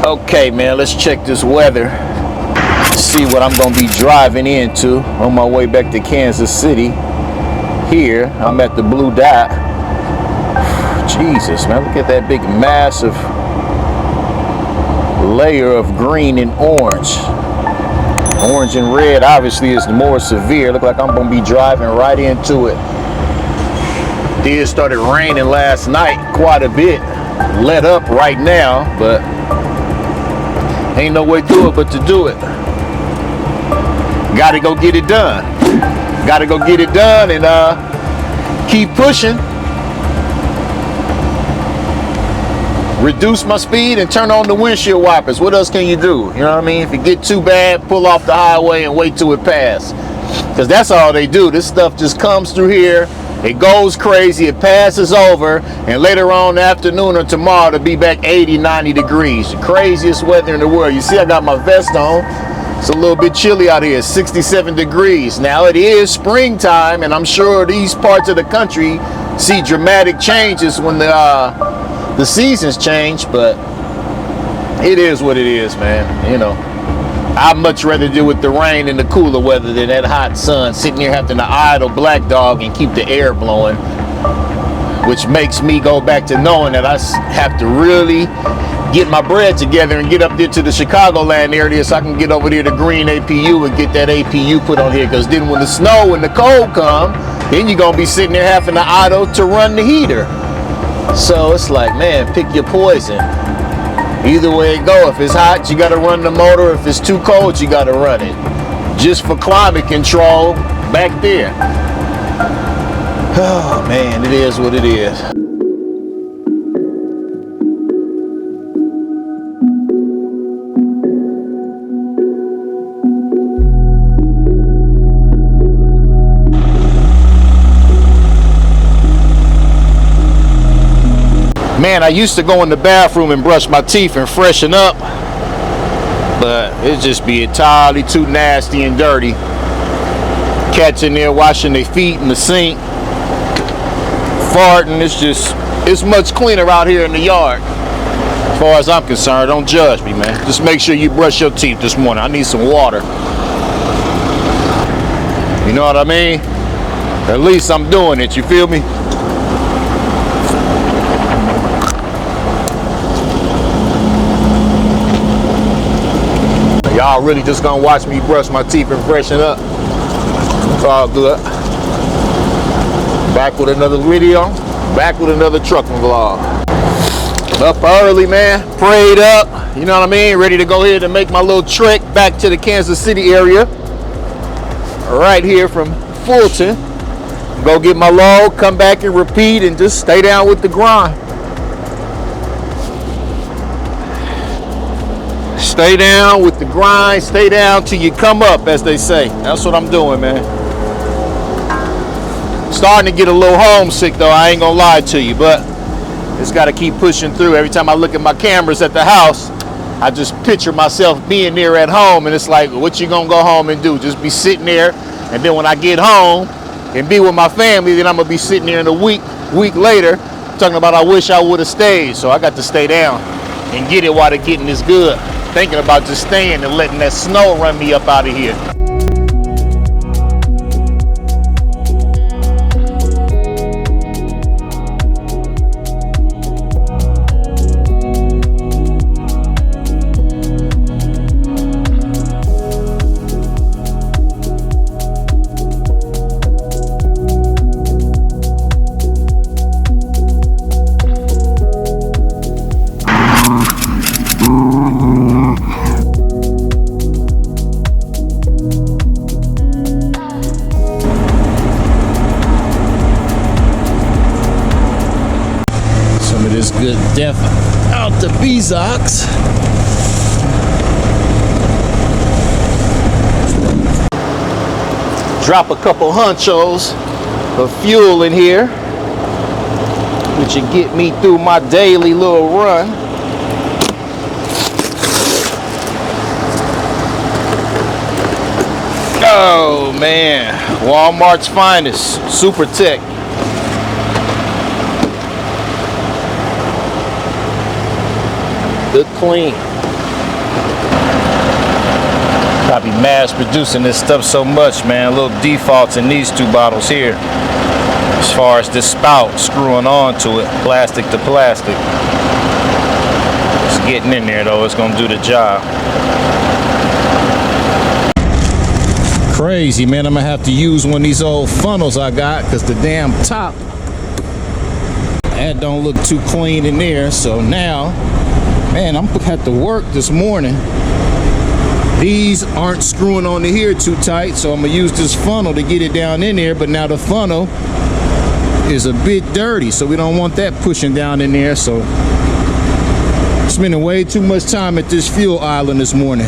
Okay, man, let's check this weather. See what I'm gonna be driving into on my way back to Kansas City. Here, I'm at the Blue Dot. Jesus, man, look at that big, massive layer of green and orange. Orange and red obviously is more severe. Look like I'm gonna be driving right into it. It started raining last night quite a bit. Let up right now, but ain't no way to it but to do it. Gotta go get it done. Gotta go get it done and keep pushing. Reduce my speed and turn on the windshield wipers. What else can you do? You know what I mean? If it get too bad, pull off the highway and wait till it passes. Because that's all they do. This stuff just comes through here. It goes crazy. It passes over. And later on in the afternoon or tomorrow, it'll be back 80, 90 degrees. The craziest weather in the world. You see, I got my vest on. It's a little bit chilly out here. 67 degrees. Now, it is springtime. And I'm sure these parts of the country see dramatic changes when the seasons change, but it is what it is, man. You know, I'd much rather deal with the rain and the cooler weather than that hot sun, sitting here having to idle black dog and keep the air blowing, which makes me go back to knowing that I have to really get my bread together and get up there to the Chicagoland area so I can get over there to Green APU and get that APU put on here, because then when the snow and the cold come, then you're gonna be sitting there having to idle to run the heater. So it's like, man, pick your poison. Either way it go. If it's hot, you got to run the motor. If it's too cold, you got to run it. Just for climate control back there. Oh, man, it is what it is. Man, I used to go in the bathroom and brush my teeth and freshen up, but it just be entirely too nasty and dirty. Cats in there washing their feet in the sink, farting. It's much cleaner out here in the yard. As far as I'm concerned, don't judge me, man. Just make sure you brush your teeth this morning. I need some water. You know what I mean? At least I'm doing it, you feel me? Y'all really just gonna watch me brush my teeth and freshen up. It's all good. Back with another video. Back with another trucking vlog. Up early, man. Prayed up. You know what I mean? Ready to go ahead and make my little trek back to the Kansas City area. Right here from Fulton. Go get my load, come back and repeat, and just stay down with the grind. Stay down with the grind, stay down till you come up, as they say. That's what I'm doing, man. Starting to get a little homesick, though, I ain't gonna lie to you, but just gotta keep pushing through. Every time I look at my cameras at the house, I just picture myself being there at home, and it's like, what you gonna go home and do? Just be sitting there, and then when I get home and be with my family, then I'm gonna be sitting there in a week later, talking about I wish I would have stayed. So I got to stay down and get it while the getting is good. Thinking about just staying and letting that snow run me up out of here. Good def out the Bezox. Drop a couple hunchos of fuel in here, which will get me through my daily little run. Oh man, Walmart's finest, Super Tech. Good clean. Probably mass producing this stuff so much, man. Little defaults in these two bottles here. As far as this spout screwing onto it, plastic to plastic. It's getting in there though, it's gonna do the job. Crazy, man. I'm gonna have to use one of these old funnels I got because the damn top, that don't look too clean in there. So now, man, I'm gonna have to work this morning. These aren't screwing onto here too tight, so I'm gonna use this funnel to get it down in there. But now the funnel is a bit dirty, so we don't want that pushing down in there. So spending way too much time at this fuel island this morning.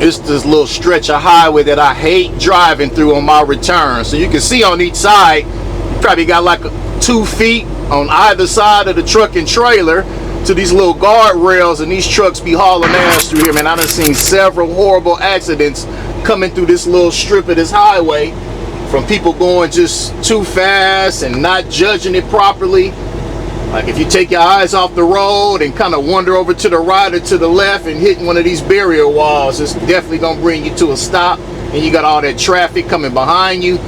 It's this little stretch of highway that I hate driving through on my return. So you can see on each side, you probably got like 2 feet on either side of the truck and trailer to these little guardrails, and these trucks be hauling ass through here, man. I done seen several horrible accidents coming through this little strip of this highway from people going just too fast and not judging it properly. Like if you take your eyes off the road and kind of wander over to the right or to the left and hit one of these barrier walls, it's definitely gonna bring you to a stop, and you got all that traffic coming behind you.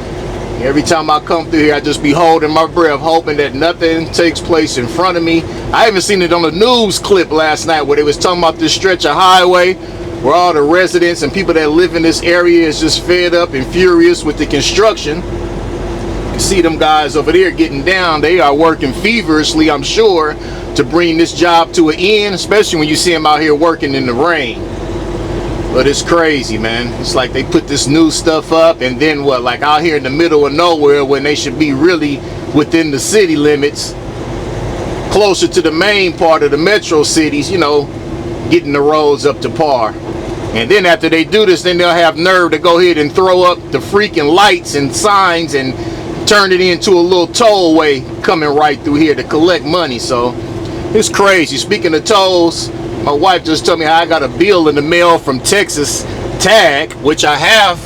Every time I come through here, I just be holding my breath, hoping that nothing takes place in front of me. I even seen it on the news clip last night where they was talking about this stretch of highway where all the residents and people that live in this area is just fed up and furious with the construction. You see them guys over there getting down. They are working feverishly, I'm sure, to bring this job to an end, especially when you see them out here working in the rain. But it's crazy, man. It's like they put this new stuff up, and then what, like out here in the middle of nowhere when they should be really within the city limits, closer to the main part of the metro cities, you know, getting the roads up to par. And then after they do this, then they'll have nerve to go ahead and throw up the freaking lights and signs and turn it into a little tollway coming right through here to collect money. So it's crazy. Speaking of tolls, my wife just told me how I got a bill in the mail from Texas Tag, which I have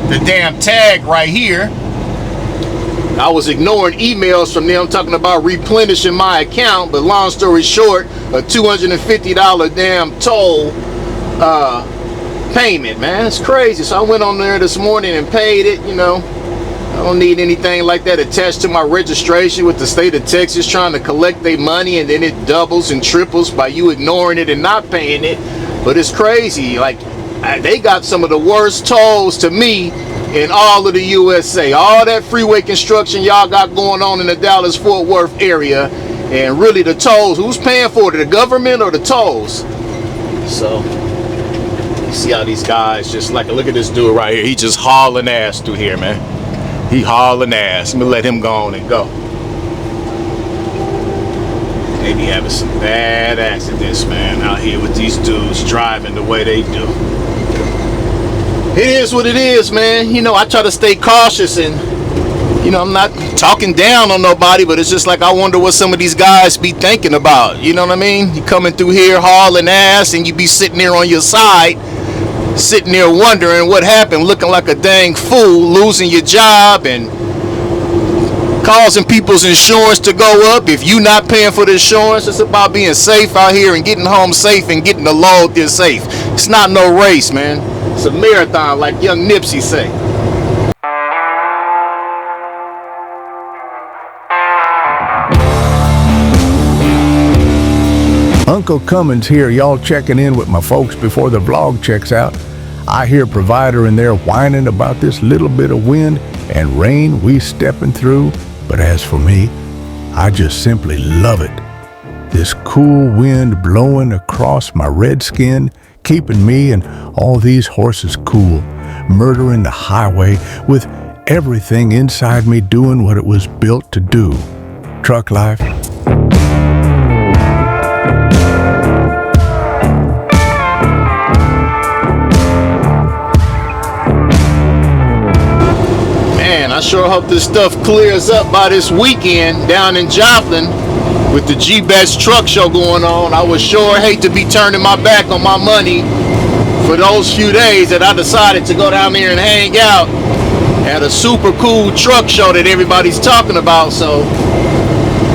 the damn tag right here. I was ignoring emails from them talking about replenishing my account, but long story short, a $250 damn toll payment, man. It's crazy. So I went on there this morning and paid it. You know, I don't need anything like that attached to my registration with the state of Texas trying to collect their money, and then it doubles and triples by you ignoring it and not paying it. But it's crazy. Like, they got some of the worst tolls to me in all of the USA. All that freeway construction y'all got going on in the Dallas-Fort Worth area, and really the tolls, who's paying for it, the government or the tolls? So you see how these guys just, like, look at this dude right here. He just hauling ass through here, man. He hauling ass. Let me let him go on and go. They be having some bad accidents, man, out here with these dudes driving the way they do. It is what it is, man. You know, I try to stay cautious, and, you know, I'm not talking down on nobody, but it's just like I wonder what some of these guys be thinking about. You know what I mean? You coming through here hauling ass, and you be sitting there on your side, sitting there wondering what happened, looking like a dang fool, losing your job and causing people's insurance to go up. If you not paying for the insurance, it's about being safe out here and getting home safe and getting the load there safe. It's not no race, man. It's a marathon, like young Nipsey say. Uncle Cummins here, y'all checking in with my folks before the vlog checks out. I hear Provider in there whining about this little bit of wind and rain we stepping through, but as for me, I just simply love it. This cool wind blowing across my red skin, keeping me and all these horses cool, murdering the highway with everything inside me doing what it was built to do. Truck life. Man, I sure hope this stuff clears up by this weekend down in Joplin with the G-Best truck show going on. I would sure hate to be turning my back on my money for those few days that I decided to go down there and hang out at a super cool truck show that everybody's talking about. So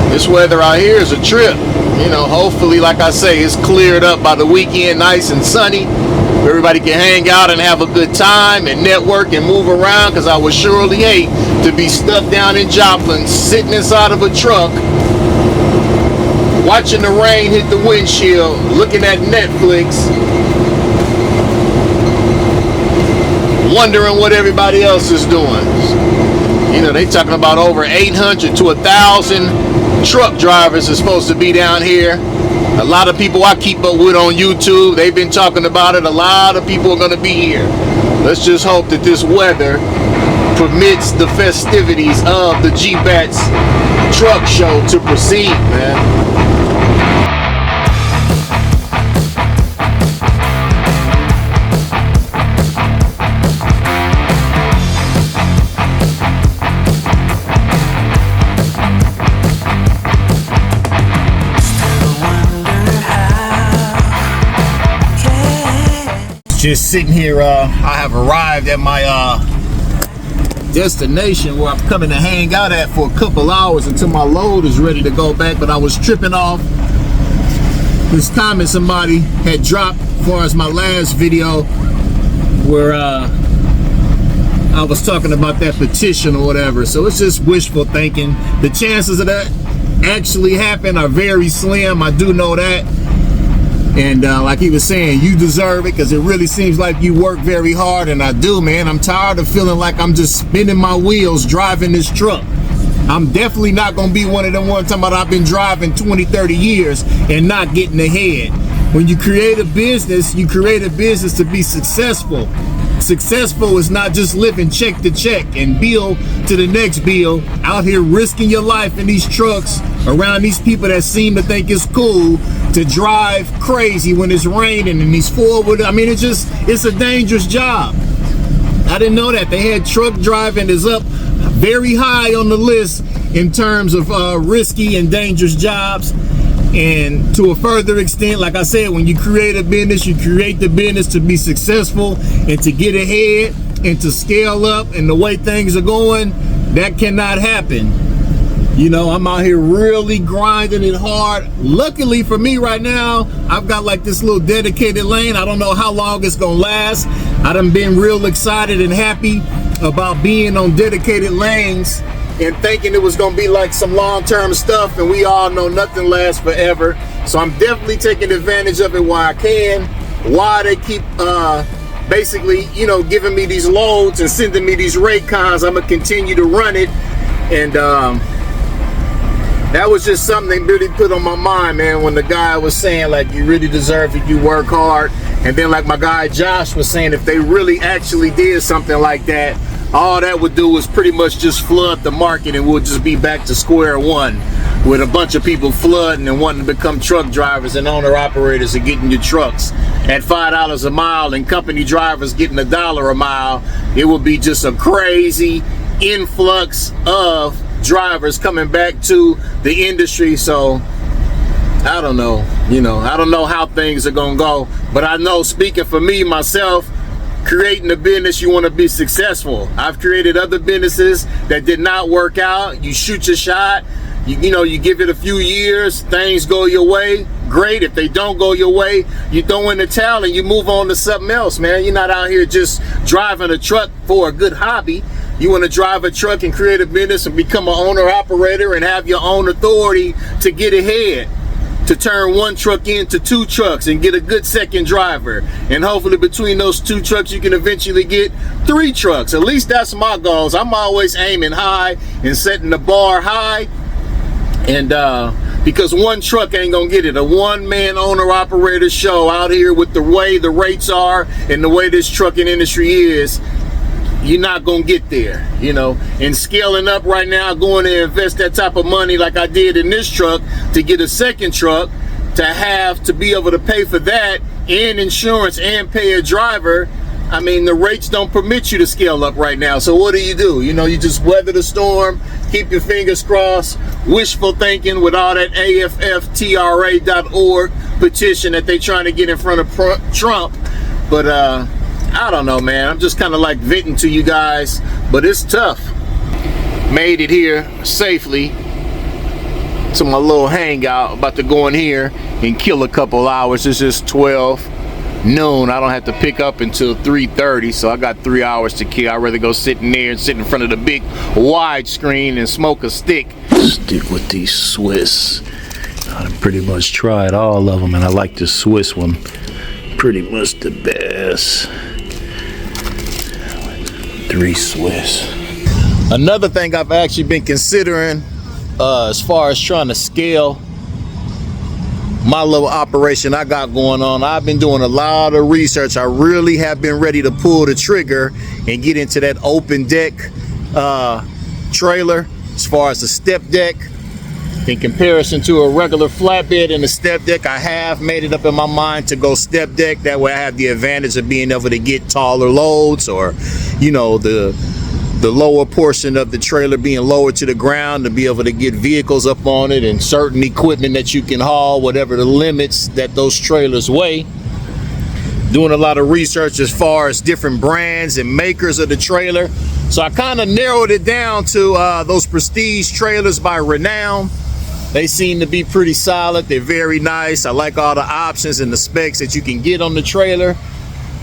this weather out here is a trip. you know, hopefully, like I say, it's cleared up by the weekend, nice and sunny. Everybody can hang out and have a good time and network and move around, because I would surely hate to be stuck down in Joplin, sitting inside of a truck, watching the rain hit the windshield, looking at Netflix, wondering what everybody else is doing. You know, they talking about over 800 to 1,000 truck drivers is supposed to be down here. A lot of people I keep up with on YouTube, they've been talking about it. A lot of people are going to be here. Let's just hope that this weather permits the festivities of the G-Bats truck show to proceed, man. Just sitting here, I have arrived at my destination where I'm coming to hang out at for a couple hours until my load is ready to go back. But I was tripping off this comment somebody had dropped as far as my last video where I was talking about that petition or whatever. So it's just wishful thinking. The chances of that actually happen are very slim. I do know that. And like he was saying, you deserve it, because it really seems like you work very hard. And I do, man. I'm tired of feeling like I'm just spinning my wheels driving this truck. I'm definitely not going to be one of them ones talking about I've been driving 20, 30 years and not getting ahead. When you create a business, you create a business to be successful. Successful is not just living check to check and bill to the next bill, out here risking your life in these trucks around these people that seem to think it's cool to drive crazy when it's raining and these forward. I mean, it's a dangerous job. I didn't know that. They had truck driving is up very high on the list in terms of risky and dangerous jobs. And to a further extent, like I said, when you create a business, you create the business to be successful and to get ahead and to scale up. And the way things are going, that cannot happen. You know, I'm out here really grinding it hard. Luckily for me right now, I've got like this little dedicated lane. I don't know how long it's gonna last. I done been real excited and happy about being on dedicated lanes and thinking it was gonna be like some long-term stuff, and we all know nothing lasts forever. So I'm definitely taking advantage of it while I can, while they keep basically, you know, giving me these loads and sending me these rate cons. I'm gonna continue to run it. And that was just something they really put on my mind, man, when the guy was saying like, you really deserve it, you work hard. And then like my guy Josh was saying, if they really actually did something like that, all that would do is pretty much just flood the market, and we'll just be back to square one with a bunch of people flooding and wanting to become truck drivers and owner operators and getting your trucks at $5 a mile and company drivers getting $1 a mile. It would be just a crazy influx of drivers coming back to the industry. So I don't know, you know, I don't know how things are gonna go, but I know, speaking for me, myself, creating a business, you want to be successful. I've created other businesses that did not work out. You shoot your shot, you know, you give it a few years, things go your way, great. If they don't go your way, you throw in the towel and you move on to something else, man. You're not out here just driving a truck for a good hobby. You want to drive a truck and create a business and become an owner operator and have your own authority to get ahead, to turn one truck into 2 trucks and get a good second driver. And hopefully between those 2 trucks, you can eventually get 3 trucks. At least that's my goals. I'm always aiming high and setting the bar high. And because one truck ain't gonna get it. A one-man owner operator show out here with the way the rates are and the way this trucking industry is, you're not gonna get there, you know. And scaling up right now, going to invest that type of money like I did in this truck to get a second truck, to be able to pay for that and insurance and pay a driver. I mean, the rates don't permit you to scale up right now. So what do? You know, you just weather the storm, keep your fingers crossed, wishful thinking with all that AFFTRA.org petition that they trying to get in front of Trump. But I don't know, man. I'm just kind of like venting to you guys, but it's tough. Made it here safely to my little hangout. About to go in here and kill a couple hours. It's just 12 noon. I don't have to pick up until 3:30, so I got 3 hours to kill. I'd rather go sit in there and sit in front of the big wide screen and smoke a stick. Stick with these Swiss. I pretty much tried all of them, and I like the Swiss one pretty much the best. 3 Swiss. Another thing I've actually been considering as far as trying to scale my little operation I got going on, I've been doing a lot of research. I really have been ready to pull the trigger and get into that open deck trailer as far as the step deck. In comparison to a regular flatbed and a step deck, I have made it up in my mind to go step deck. That way I have the advantage of being able to get taller loads, or, you know, the lower portion of the trailer being lower to the ground, to be able to get vehicles up on it and certain equipment that you can haul, whatever the limits that those trailers weigh. Doing a lot of research as far as different brands and makers of the trailer. So I kind of narrowed it down to those Prestige trailers by Renown. They seem to be pretty solid. They're very nice. I like all the options and the specs that you can get on the trailer.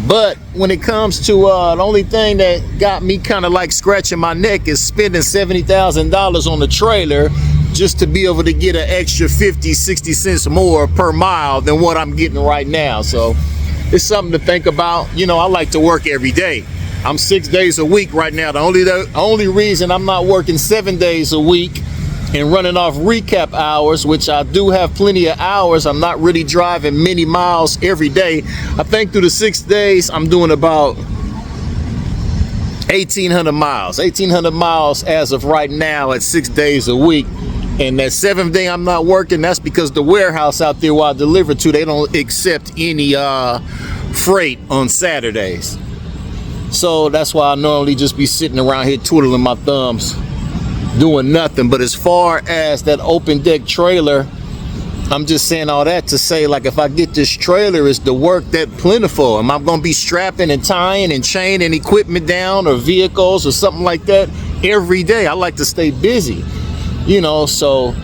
But when it comes to the only thing that got me kind of like scratching my neck is spending $70,000 on the trailer just to be able to get an extra 50-60 cents more per mile than what I'm getting right now. So it's something to think about. You know, I like to work every day. I'm 6 days a week right now. The only reason I'm not working 7 days a week and running off recap hours, which I do have plenty of hours, I'm not really driving many miles every day. I think through the 6 days, I'm doing about 1,800 miles. 1,800 miles as of right now at 6 days a week. And that 7th day I'm not working, that's because the warehouse out there where I deliver to, they don't accept any freight on Saturdays. So that's why I normally just be sitting around here twiddling my thumbs, doing nothing. But as far as that open deck trailer, I'm just saying all that to say, like, if I get this trailer, is the work that plentiful? Am I gonna be strapping and tying and chaining equipment down or vehicles or something like that every day? I like to stay busy, you know. So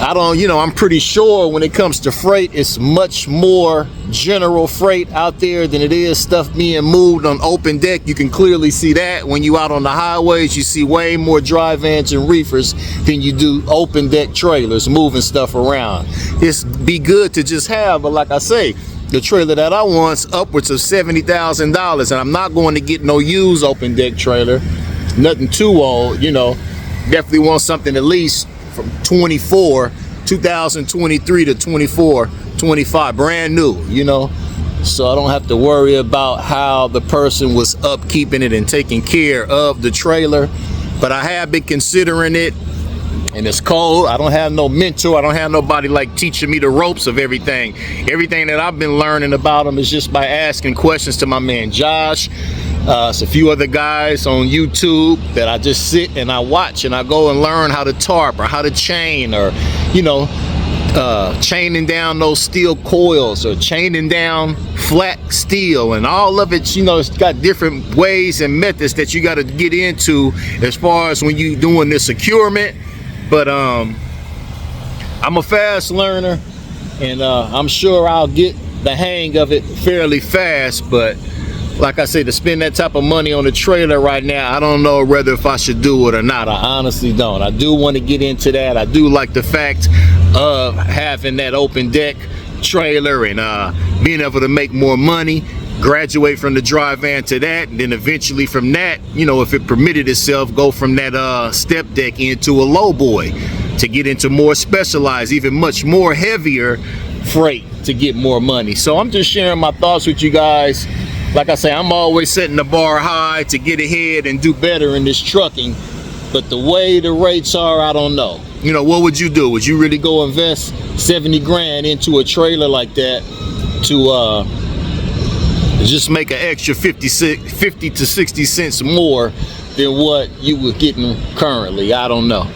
I don't, you know, I'm pretty sure when it comes to freight, it's much more general freight out there than it is stuff being moved on open deck. You can clearly see that when you out on the highways. You see way more dry vans and reefers than you do open deck trailers moving stuff around. It's be good to just have, but like I say, the trailer that I want's upwards of $70,000, and I'm not going to get no used open deck trailer, nothing too old, you know. Definitely want something at least from 2023 to 24, 25, brand new, you know, so I don't have to worry about how the person was upkeeping it and taking care of the trailer. But I have been considering it, and it's cold. I don't have no mentor. I don't have nobody like teaching me the ropes of everything. Everything that I've been learning about them is just by asking questions to my man Josh. It's a few other guys on YouTube that I just sit and I watch, and I go and learn how to tarp or how to chain, or, you know, chaining down those steel coils or chaining down flat steel, and all of it, you know, it's got different ways and methods that you got to get into as far as when you doing this securement. But I'm a fast learner, and I'm sure I'll get the hang of it fairly fast. But like I said, to spend that type of money on a trailer right now, I don't know whether if I should do it or not. I honestly don't. I do want to get into that. I do like the fact of having that open deck trailer and being able to make more money, graduate from the dry van to that, and then eventually from that, you know, if it permitted itself, go from that step deck into a low boy to get into more specialized, even much more heavier freight to get more money. So I'm just sharing my thoughts with you guys. Like I say, I'm always setting the bar high to get ahead and do better in this trucking. But the way the rates are, I don't know. You know, what would you do? Would you really go invest 70 grand into a trailer like that to just make an extra 50 to 60 cents more than what you were getting currently? I don't know.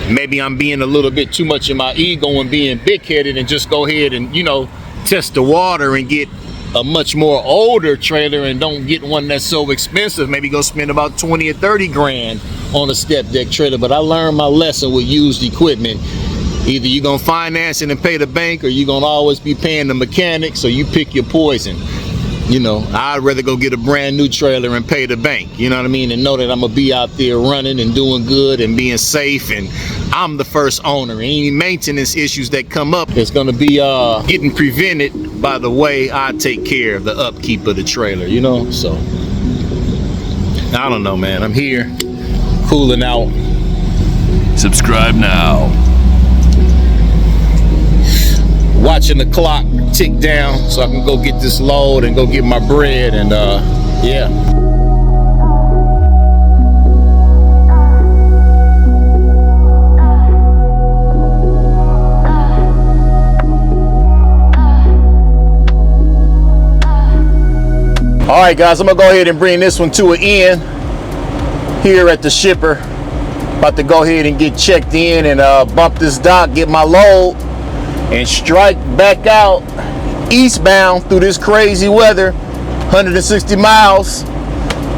Maybe I'm being a little bit too much in my ego and being big-headed and just go ahead and, you know, test the water and get a much more older trailer and don't get one that's so expensive. Maybe go spend about 20 or 30 grand on a step deck trailer, but I learned my lesson with used equipment. Either you're gonna finance it and pay the bank, or you're gonna always be paying the mechanic, so you pick your poison. You know, I'd rather go get a brand new trailer and pay the bank, you know what I mean, and know that I'm gonna be out there running and doing good and being safe, and I'm the first owner. Any maintenance issues that come up, it's gonna be getting prevented by the way I take care of the upkeep of the trailer, you know. So I don't know, man. I'm here cooling out. Subscribe now. Watching the clock tick down so I can go get this load and go get my bread, and yeah. All right, guys, I'm gonna go ahead and bring this one to an end here at the shipper. About to go ahead and get checked in and bump this dock, get my load, and strike back out eastbound through this crazy weather, 160 miles,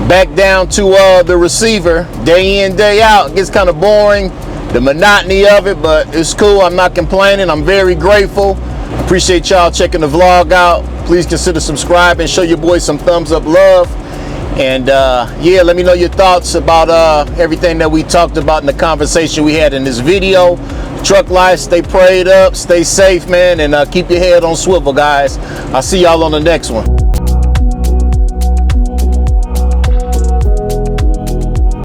back down to the receiver, day in, day out. It gets kind of boring, the monotony of it, but it's cool. I'm not complaining. I'm very grateful. Appreciate y'all checking the vlog out. Please consider subscribing, show your boys some thumbs up love. And yeah, let me know your thoughts about everything that we talked about in the conversation we had in this video. Truck life, stay prayed up, stay safe, man, and keep your head on swivel, guys. I'll see y'all on the next one.